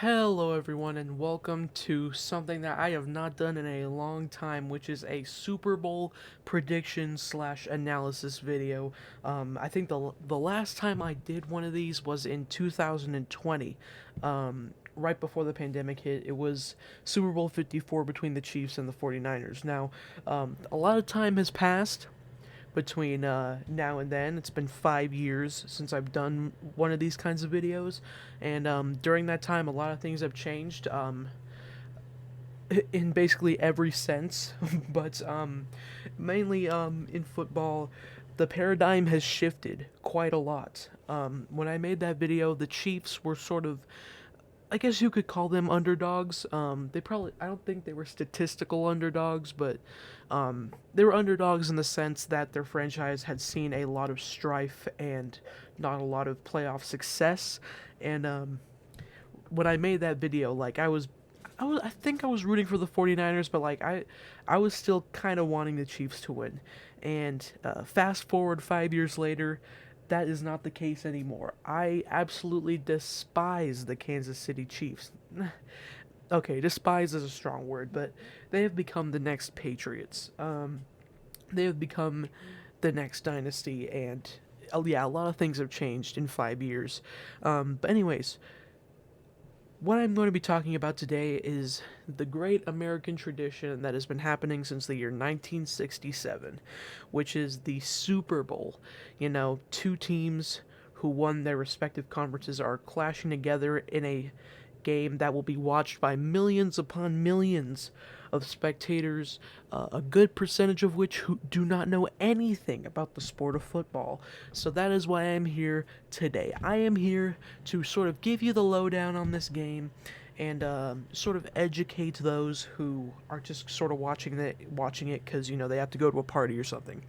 Hello everyone and welcome to something that I have not done in a long time, which is a Super Bowl prediction slash analysis video. I think the last time I did one of these was in 2020, right before the pandemic hit. It was Super Bowl 54 between the Chiefs and the 49ers. Now, a lot of time has passed between now and then. It's been 5 years since I've done one of these kinds of videos, and during that time, a lot of things have changed in basically every sense, but mainly in football. The paradigm has shifted quite a lot. When I made that video, the Chiefs were sort of, I guess you could call them underdogs. I don't think they were statistical underdogs, but they were underdogs in the sense that their franchise had seen a lot of strife and not a lot of playoff success. And when I made that video, I think I was rooting for the 49ers, but I was still kind of wanting the Chiefs to win. And fast forward 5 years later, that is not the case anymore. I absolutely despise the Kansas City Chiefs. Okay, despise is a strong word, but they have become the next Patriots. They have become the next dynasty, and yeah, a lot of things have changed in 5 years. But anyways, what I'm going to be talking about today is the great American tradition that has been happening since the year 1967, which is the Super Bowl. You know, two teams who won their respective conferences are clashing together in a game that will be watched by millions upon millions of spectators, a good percentage of which who do not know anything about the sport of football. So that is why I'm here today. I am here to sort of give you the lowdown on this game and sort of educate those who are just sort of watching it because they have to go to a party or something.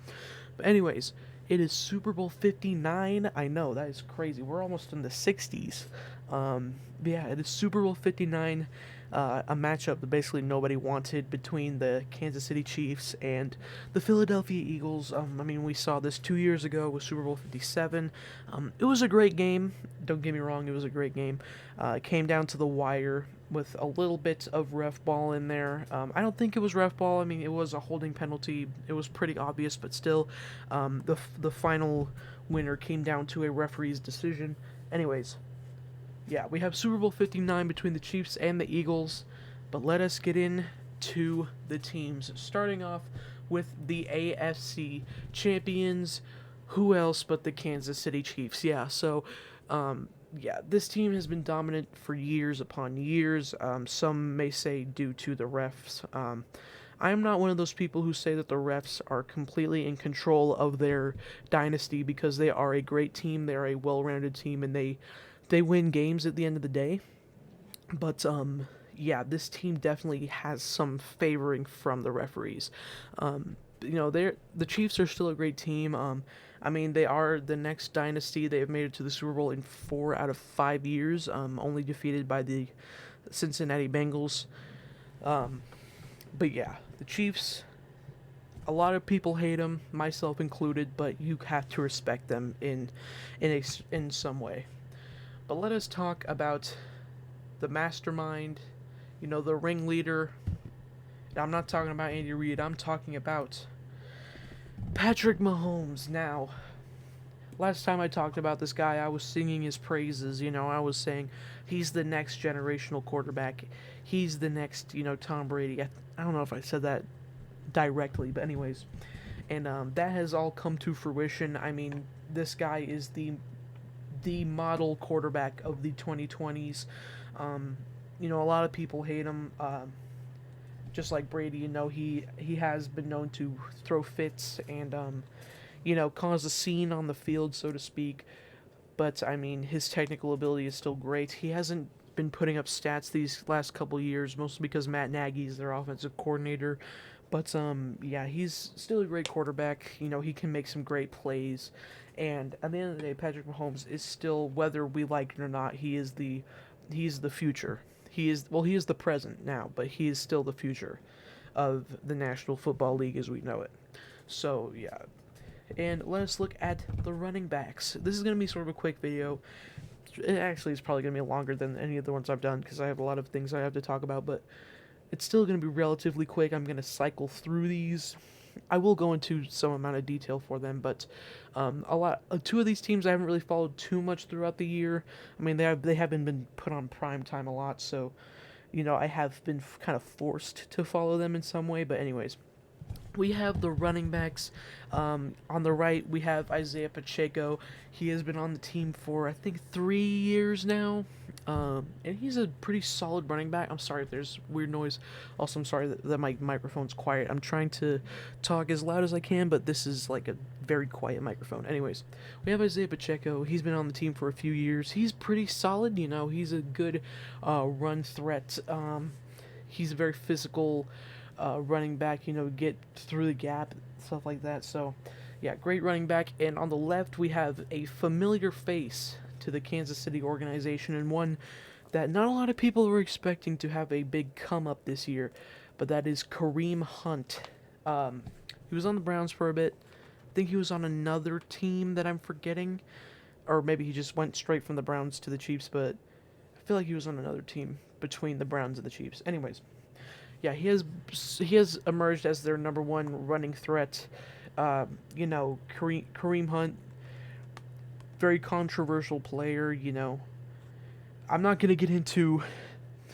But anyways, it is Super Bowl 59. I know, that is crazy. We're almost in the 60s. Yeah, it is Super Bowl 59, a matchup that basically nobody wanted between the Kansas City Chiefs and the Philadelphia Eagles. I mean, we saw this 2 years ago with Super Bowl 57. It was a great game. Don't get me wrong, it was a great game. It came down to the wire with a little bit of ref ball in there. I don't think it was ref ball. I mean, it was a holding penalty. It was pretty obvious, but still, the final winner came down to a referee's decision. Anyways, yeah, we have Super Bowl 59 between the Chiefs and the Eagles, but let us get into the teams. Starting off with the AFC champions. Who else but the Kansas City Chiefs? Yeah, this team has been dominant for years upon years. Some may say due to the refs. I am not one of those people who say that the refs are completely in control of their dynasty because they are a great team, they are a well-rounded team, and they win games at the end of the day. But yeah, this team definitely has some favoring from the referees. The Chiefs are still a great team. I mean, they are the next dynasty. They have made it to the Super Bowl in 4 out of 5 years, only defeated by the Cincinnati Bengals. Um, but yeah, the Chiefs. A lot of people hate them, myself included, but you have to respect them in some way. But let us talk about the mastermind, the ringleader. I'm not talking about Andy Reid. I'm talking about Patrick Mahomes. Now, last time I talked about this guy, I was singing his praises. I was saying he's the next generational quarterback. He's the next, Tom Brady. I don't know if I said that directly, but anyways. And that has all come to fruition. I mean, this guy is the model quarterback of the 2020s. A lot of people hate him. Just like Brady, he has been known to throw fits and cause a scene on the field, so to speak. But I mean, his technical ability is still great. He hasn't been putting up stats these last couple years, mostly because Matt Nagy is their offensive coordinator. But yeah, he's still a great quarterback. He can make some great plays. And at the end of the day, Patrick Mahomes is still, whether we like it or not, he's the future. He is the present now, but he is still the future of the National Football League as we know it. So yeah, and let us look at the running backs. This is going to be sort of a quick video. It actually is probably going to be longer than any of the ones I've done because I have a lot of things I have to talk about, but it's still going to be relatively quick. I'm going to cycle through these. I will go into some amount of detail for them, but two of these teams I haven't really followed too much throughout the year. I mean, they haven't been put on prime time a lot, so I have been kind of forced to follow them in some way. But anyways, we have the running backs. On the right, we have Isaiah Pacheco. He has been on the team for, I think, 3 years now. And he's a pretty solid running back. I'm sorry if there's weird noise. Also, I'm sorry that my microphone's quiet. I'm trying to talk as loud as I can, but this is like a very quiet microphone. Anyways, we have Isaiah Pacheco. He's been on the team for a few years. He's pretty solid. He's a good run threat. He's a very physical running back, get through the gap, stuff like that. So, yeah, great running back. And on the left, we have a familiar face to the Kansas City organization, and one that not a lot of people were expecting to have a big come up this year, but that is Kareem Hunt. He was on the Browns for a bit. I think he was on another team that I'm forgetting, or maybe he just went straight from the Browns to the Chiefs, but I feel like he was on another team between the Browns and the Chiefs. Anyways, yeah, he has emerged as their number one running threat. Kareem Hunt, very controversial player. I'm not gonna get into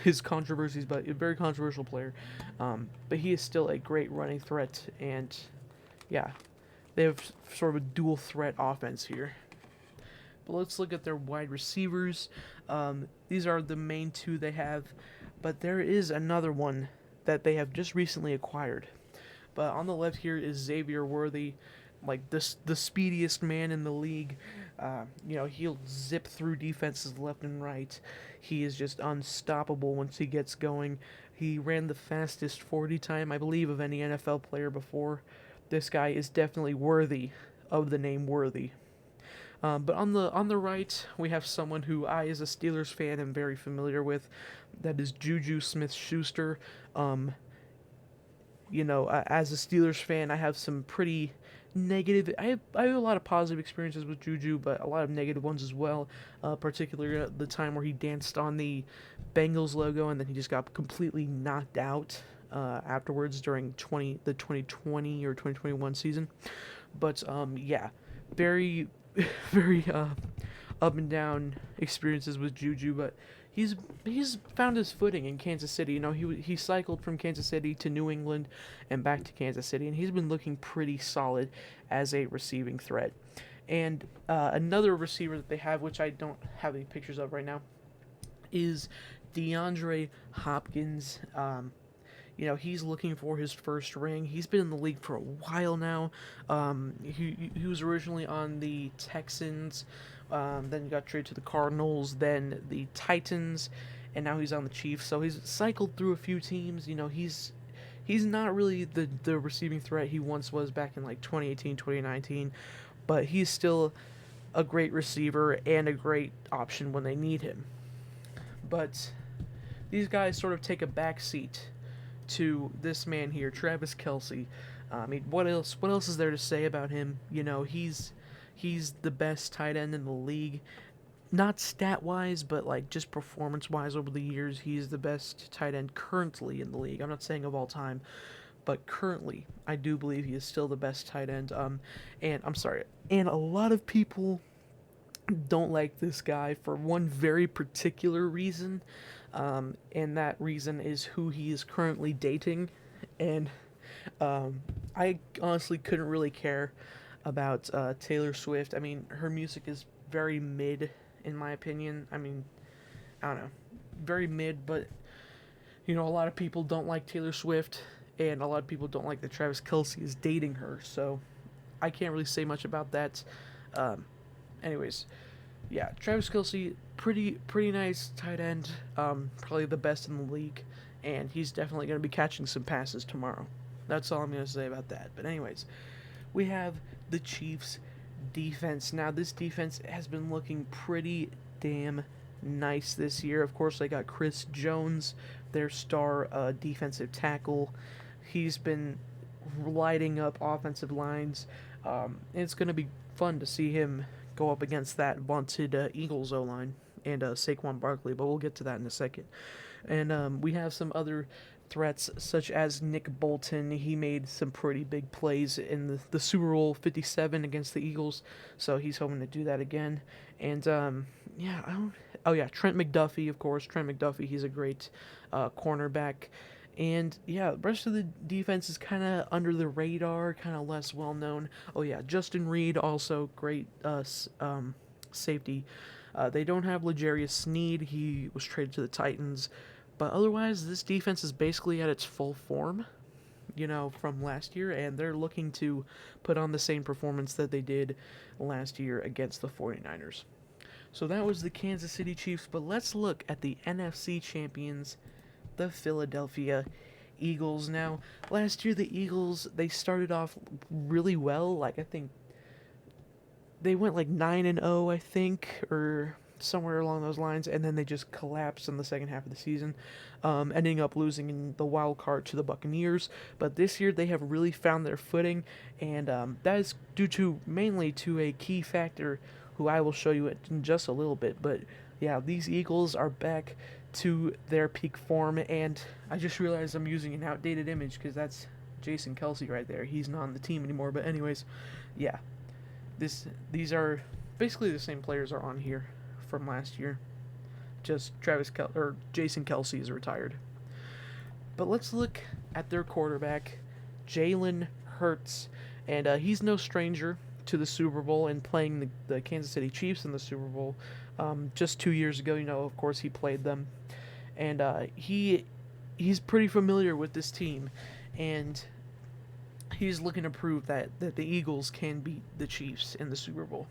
his controversies, but a very controversial player. But he is still a great running threat, and yeah, they have sort of a dual threat offense here. But let's look at their wide receivers. These are the main two they have, but there is another one that they have just recently acquired. But on the left here is Xavier Worthy, like the speediest man in the league. He'll zip through defenses left and right. He is just unstoppable once he gets going. He ran the fastest 40 time, I believe, of any NFL player before. This guy is definitely worthy of the name Worthy. But on the right, we have someone who I, as a Steelers fan, am very familiar with. That is Juju Smith-Schuster. As a Steelers fan, I have some pretty negative. I have a lot of positive experiences with Juju, but a lot of negative ones as well. Particularly at the time where he danced on the Bengals logo and then he just got completely knocked out afterwards during the 2020 or 2021 season. But yeah, very very up and down experiences with Juju, but he's found his footing in Kansas City. He cycled from Kansas City to New England and back to Kansas City, and he's been looking pretty solid as a receiving threat. And another receiver that they have, which I don't have any pictures of right now, is DeAndre Hopkins. He's looking for his first ring. He's been in the league for a while now. He was originally on the Texans, then got traded to the Cardinals, then the Titans, and now he's on the Chiefs. So he's cycled through a few teams. He's not really the receiving threat he once was back in like 2018, 2019, but he's still a great receiver and a great option when they need him. But these guys sort of take a back seat to this man here, Travis Kelce. I mean, what else is there to say about him? He's the best tight end in the league. Not stat-wise, but like just performance-wise over the years, he's the best tight end currently in the league. I'm not saying of all time, but currently, I do believe he is still the best tight end. And I'm sorry, and a lot of people don't like this guy for one very particular reason. And that reason is who he is currently dating. And I honestly couldn't really care about Taylor Swift. I mean, her music is very mid, in my opinion. I mean, I don't know, very mid, but, a lot of people don't like Taylor Swift, and a lot of people don't like that Travis Kelce is dating her, so I can't really say much about that. Anyways, yeah, Travis Kelce, pretty nice tight end, probably the best in the league, and he's definitely going to be catching some passes tomorrow. That's all I'm going to say about that. But anyways, we have the Chiefs' defense. Now, this defense has been looking pretty damn nice this year. Of course, they got Chris Jones, their star defensive tackle. He's been lighting up offensive lines. And it's going to be fun to see him go up against that vaunted Eagles O line and Saquon Barkley, but we'll get to that in a second. And we have some other threats, such as Nick Bolton. He made some pretty big plays in the Super Bowl 57 against the Eagles, so he's hoping to do that again. And yeah, oh yeah, Trent McDuffie, of course. Trent McDuffie, he's a great cornerback. And yeah, the rest of the defense is kind of under the radar, kind of less well known. Oh yeah, Justin Reed, also great safety. They don't have L'Jarius Sneed. He was traded to the Titans. But otherwise, this defense is basically at its full form, from last year, and they're looking to put on the same performance that they did last year against the 49ers. So that was the Kansas City Chiefs, but let's look at the NFC champions, the Philadelphia Eagles. Now, last year the Eagles, they started off really well. Like, I think they went like 9-0, I think, or somewhere along those lines, and then they just collapsed in the second half of the season, ending up losing in the wild card to the Buccaneers. But this year they have really found their footing, and that is due to mainly to a key factor who I will show you in just a little bit. But yeah, these Eagles are back to their peak form, and I just realized I'm using an outdated image because that's Jason Kelsey right there. He's not on the team anymore. But anyways, yeah, these are basically the same players are on here from last year. Just Jason Kelsey is retired. But let's look at their quarterback, Jalen Hurts, and he's no stranger to the Super Bowl and playing the Kansas City Chiefs in the Super Bowl. Just 2 years ago, of course, he played them, and he's pretty familiar with this team, and he's looking to prove that the Eagles can beat the Chiefs in the Super Bowl.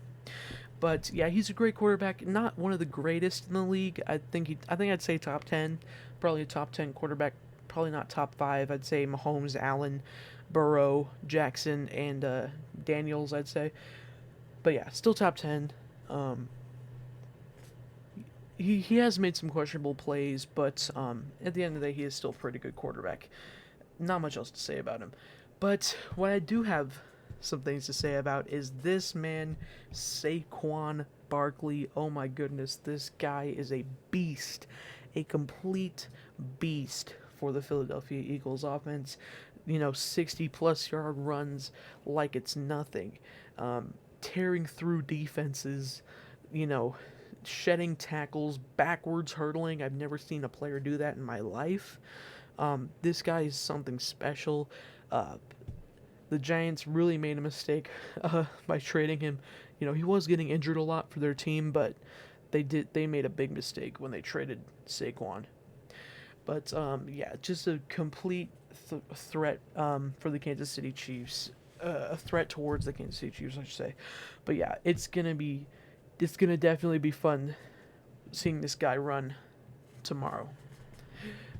But yeah, he's a great quarterback. Not one of the greatest in the league. I think I'd say top 10, probably a top 10 quarterback. Probably not top 5. I'd say Mahomes, Allen, Burrow, Jackson, and Daniels. I'd say, but yeah, still top 10. He has made some questionable plays, but at the end of the day, he is still a pretty good quarterback. Not much else to say about him. But what I do have some things to say about is this man, Saquon Barkley. Oh my goodness, this guy is a beast, a complete beast for the Philadelphia Eagles offense. 60 plus yard runs like it's nothing, tearing through defenses, shedding tackles, backwards hurdling. I've never seen a player do that in my life. This guy is something special. The Giants really made a mistake by trading him. He was getting injured a lot for their team, but they made a big mistake when they traded Saquon. But yeah, just a complete threat for the Kansas City Chiefs. A threat towards the Kansas City Chiefs, I should say. But yeah, it's gonna definitely be fun seeing this guy run tomorrow.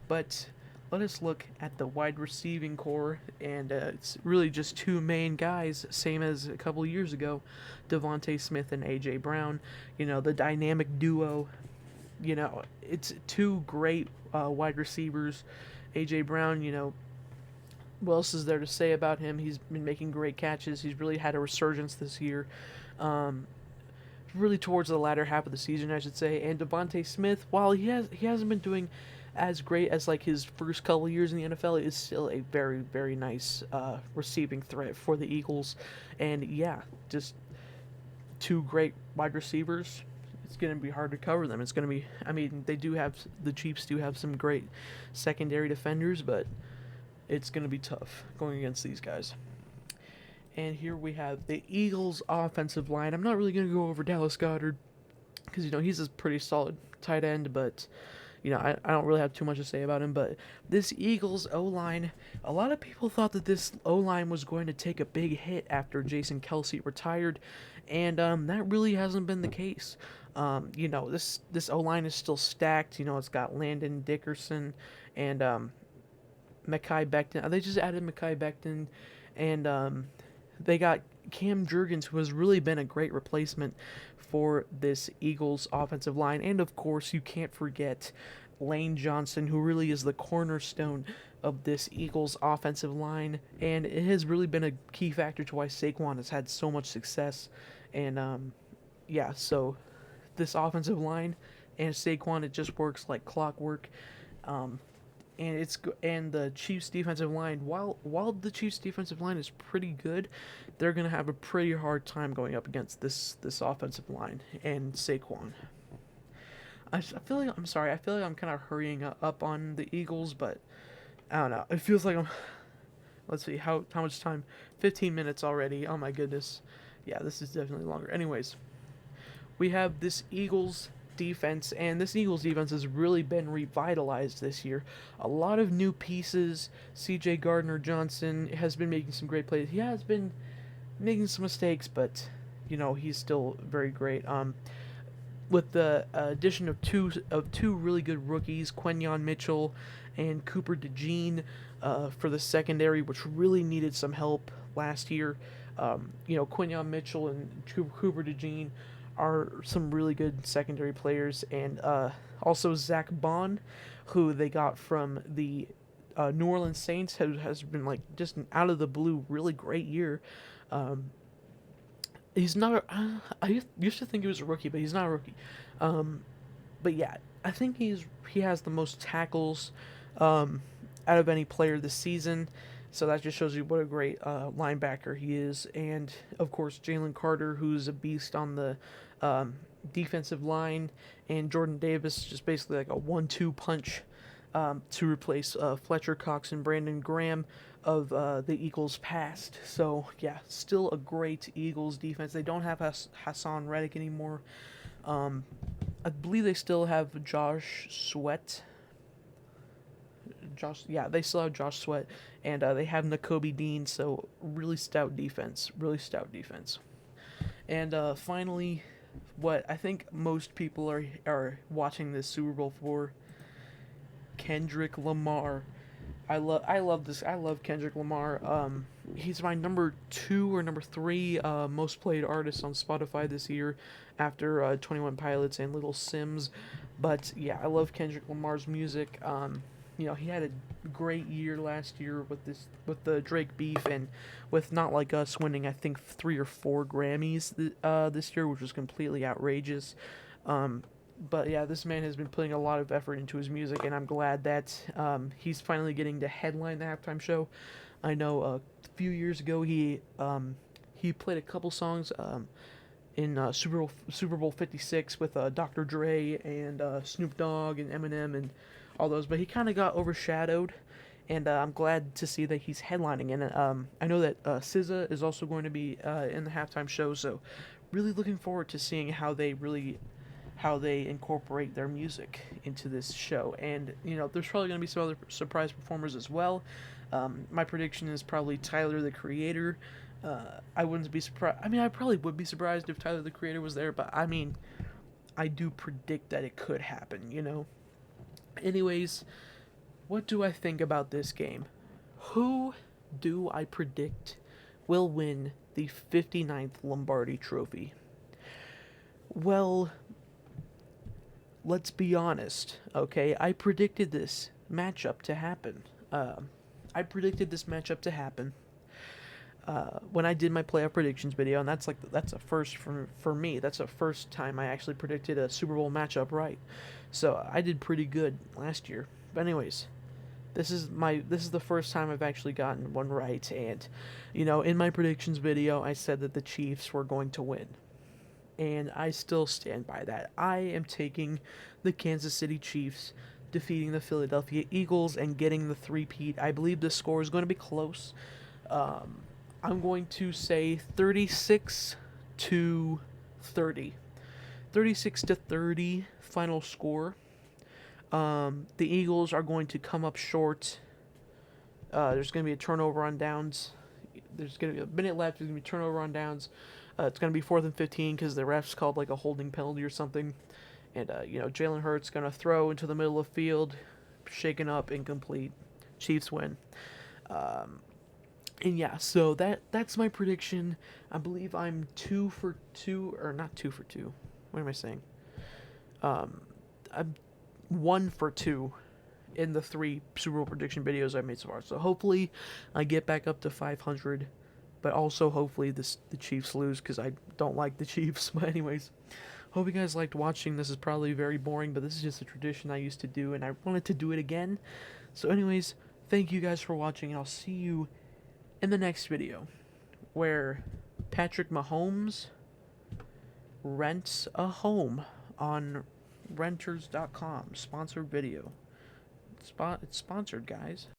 But let us look at the wide receiving core, and it's really just two main guys, same as a couple years ago, Devontae Smith and A.J. Brown. The dynamic duo. It's two great wide receivers. A.J. Brown, what else is there to say about him? He's been making great catches. He's really had a resurgence this year. Really towards the latter half of the season, I should say. And Devontae Smith, while he hasn't been doing as great as like his first couple years in the NFL, is still a very, very nice receiving threat for the Eagles. And yeah, just two great wide receivers. It's going to be hard to cover them. It's going to be, the Chiefs do have some great secondary defenders, but it's going to be tough going against these guys. And here we have the Eagles offensive line. I'm not really going to go over Dallas Goedert because, he's a pretty solid tight end, but I don't really have too much to say about him. But this Eagles O-line, a lot of people thought that this O-line was going to take a big hit after Jason Kelsey retired, and that really hasn't been the case. This O-line is still stacked. It's got Landon Dickerson and Mekhi Becton. They just added Mekhi Becton, and they got Cam Jurgens, who has really been a great replacement for this Eagles offensive line. And of course, you can't forget Lane Johnson, who really is the cornerstone of this Eagles offensive line. And it has really been a key factor to why Saquon has had so much success. And yeah, so this offensive line and Saquon, it just works like clockwork. Um, and the Chiefs defensive line, while the Chiefs defensive line is pretty good, they're gonna have a pretty hard time going up against this offensive line and Saquon. I feel like I'm sorry. I feel like I'm kind of hurrying up on the Eagles, but I don't know. It feels like I'm. Let's see how much time. 15 minutes already. Oh my goodness. Yeah, this is definitely longer. Anyways, we have this Eagles defense, and this Eagles defense has really been revitalized this year. A lot of new pieces. C.J. Gardner Johnson has been making some great plays. He has been making some mistakes, but he's still very great. With the addition of two really good rookies, Quenyon Mitchell and Cooper DeJean, for the secondary, which really needed some help last year. Quenyon Mitchell and Cooper DeJean are some really good secondary players, and also Zach Bond, who they got from the New Orleans Saints, has been like just an out of the blue really great year. Um, he's not. I used to think he was a rookie, but he's not a rookie. Um, but yeah, I think he has the most tackles out of any player this season. So that just shows you what a great linebacker he is, and of course Jalen Carter, who's a beast on the defensive line, and Jordan Davis, just basically like a 1-2 punch to replace Fletcher Cox and Brandon Graham of the Eagles' past. So yeah, still a great Eagles defense. They don't have Hassan Reddick anymore. I believe they still have Josh Sweat. Yeah, they still have Josh Sweat, and they have Nakobe Dean. So really stout defense. Really stout defense. And finally, what I think most people are watching this Super Bowl for, Kendrick Lamar. I love this. I love Kendrick Lamar. He's my number 2 or number 3 most played artist on Spotify this year, after 21 Pilots and Little Sims. But yeah, I love Kendrick Lamar's music. He had a great year last year with the Drake beef, and with Not Like Us winning, I think 3 or 4 Grammys this year, which was completely outrageous. But yeah, this man has been putting a lot of effort into his music, and I'm glad that he's finally getting to headline the halftime show. I know a few years ago he played a couple songs in Super Bowl 56 with Dr. Dre and Snoop Dogg and Eminem and all those, but he kind of got overshadowed, and I'm glad to see that he's headlining. And I know that SZA is also going to be in the halftime show, so really looking forward to seeing how they incorporate their music into this show. And there's probably going to be some other surprise performers as well. My prediction is probably Tyler the Creator. I wouldn't be surprised. I mean, I probably would be surprised if Tyler the Creator was there, but I mean, I do predict that it could happen. Anyways, what do I think about this game? Who do I predict will win the 59th Lombardi Trophy? Well, let's be honest, okay? I predicted this matchup to happen. When I did my playoff predictions video, and that's a first for me. That's the first time I actually predicted a Super Bowl matchup right. So I did pretty good last year. But anyways, this is the first time I've actually gotten one right, and in my predictions video, I said that the Chiefs were going to win. And I still stand by that. I am taking the Kansas City Chiefs, defeating the Philadelphia Eagles, and getting the three-peat. I believe the score is going to be close. I'm going to say 36 to 30. 36 to 30 final score. The Eagles are going to come up short. There's going to be a turnover on downs. There's going to be a minute left. There's going to be turnover on downs. It's going to be 4th and 15 because the refs called like a holding penalty or something. And, Jalen Hurts going to throw into the middle of the field, shaken up, incomplete. Chiefs win. And yeah, so that's my prediction. I believe I'm 2 for 2, or not 2 for 2. What am I saying? I'm 1 for 2 in the 3 Super Bowl prediction videos I made so far. So hopefully I get back up to 500 but also hopefully the Chiefs lose because I don't like the Chiefs. But anyways, hope you guys liked watching. This is probably very boring, but this is just a tradition I used to do, and I wanted to do it again. So anyways, thank you guys for watching, and I'll see you in the next video, where Patrick Mahomes rents a home on renters.com. Sponsored video. It's sponsored, guys.